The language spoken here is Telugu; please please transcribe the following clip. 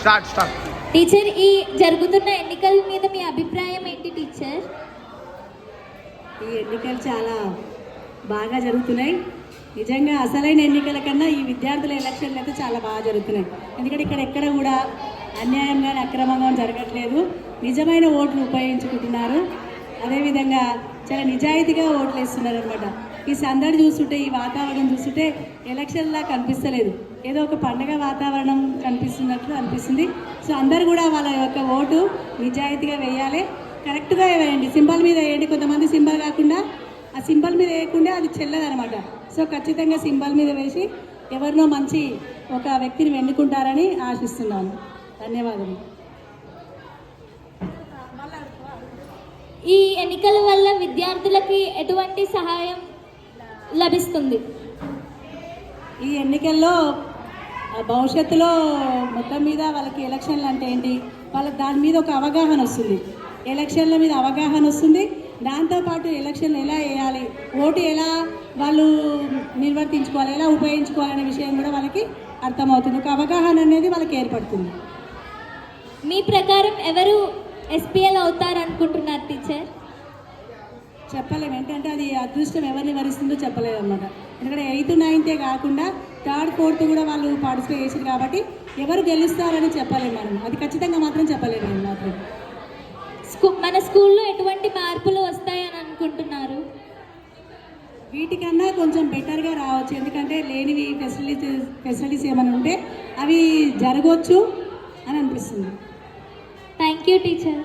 స్టార్ట్. టీచర్, ఈ జరుగుతున్న ఎన్నికల మీద మీ అభిప్రాయం ఏంటి టీచర్? ఈ ఎన్నికలు చాలా బాగా జరుగుతున్నాయి. నిజంగా అసలైన ఎన్నికల కన్నా ఈ విద్యార్థుల ఎలక్షన్లు అయితే చాలా బాగా జరుగుతున్నాయి. ఎందుకంటే ఇక్కడ ఎక్కడ కూడా అన్యాయం కానీ అక్రమంగా జరగట్లేదు. నిజమైన ఓట్లు ఉపయోగించుకుంటున్నారు. అదేవిధంగా చాలా నిజాయితీగా ఓట్లు వేస్తున్నారు అనమాట. ఈ సందడి చూస్తుంటే, ఈ వాతావరణం చూస్తుంటే ఎలక్షన్లా కనిపిస్తలేదు, ఏదో ఒక పండగ వాతావరణం కనిపిస్తున్నట్లు అనిపిస్తుంది. సో అందరు కూడా వాళ్ళ యొక్క ఓటు నిజాయితీగా వేయాలి, కరెక్ట్గా వేయండి. సింబల్ మీద వేయండి. కొంతమంది సింబల్ కాకుండా ఆ సింబల్ మీద వేయకుండా అది చెల్లదనమాట. సో ఖచ్చితంగా సింబల్ మీద వేసి ఎవరినో మంచి ఒక వ్యక్తిని ఎన్నుకుంటారని ఆశిస్తున్నాను. ధన్యవాదాలు. ఈ ఎన్నికల వల్ల విద్యార్థులకి ఎటువంటి సహాయం లభిస్తుంది? ఈ ఎన్నికల్లో భవిష్యత్తులో మొత్తం మీద వాళ్ళకి ఎలక్షన్లు అంటే ఏంటి, వాళ్ళకి దాని మీద ఒక అవగాహన వస్తుంది. ఎలక్షన్ల మీద అవగాహన వస్తుంది. దాంతోపాటు ఎలక్షన్లు ఎలా వేయాలి, ఓటు ఎలా వాళ్ళు నిర్వర్తించుకోవాలి, ఎలా ఉపయోగించుకోవాలనే విషయం కూడా వాళ్ళకి అర్థమవుతుంది. ఒక అవగాహన అనేది వాళ్ళకి ఏర్పడుతుంది. మీ ప్రకారం ఎవరు ఎస్పీఎల్ అవుతారు అనుకుంటున్నారు టీచర్? చెప్పలేము, ఏంటంటే అది అదృష్టం ఎవరిని వరిస్తుందో చెప్పలేము అన్నమాట. ఎందుకంటే 8th 9th కాకుండా 3rd 4th కూడా వాళ్ళు పార్టిసిపేట్ చేశారు కాబట్టి ఎవరు గెలుస్తారని చెప్పలేము మనం. అది ఖచ్చితంగా మాత్రం చెప్పలేము నేను మాత్రం. మన స్కూల్లో ఎటువంటి మార్పులు వస్తాయని అనుకుంటున్నారు? వీటికన్నా కొంచెం బెటర్గా రావచ్చు. ఎందుకంటే లేనివి ఫెసిలిటీస్ ఏమైనా ఉంటే అవి జరగవచ్చు అని అనిపిస్తుంది. Thank you teacher.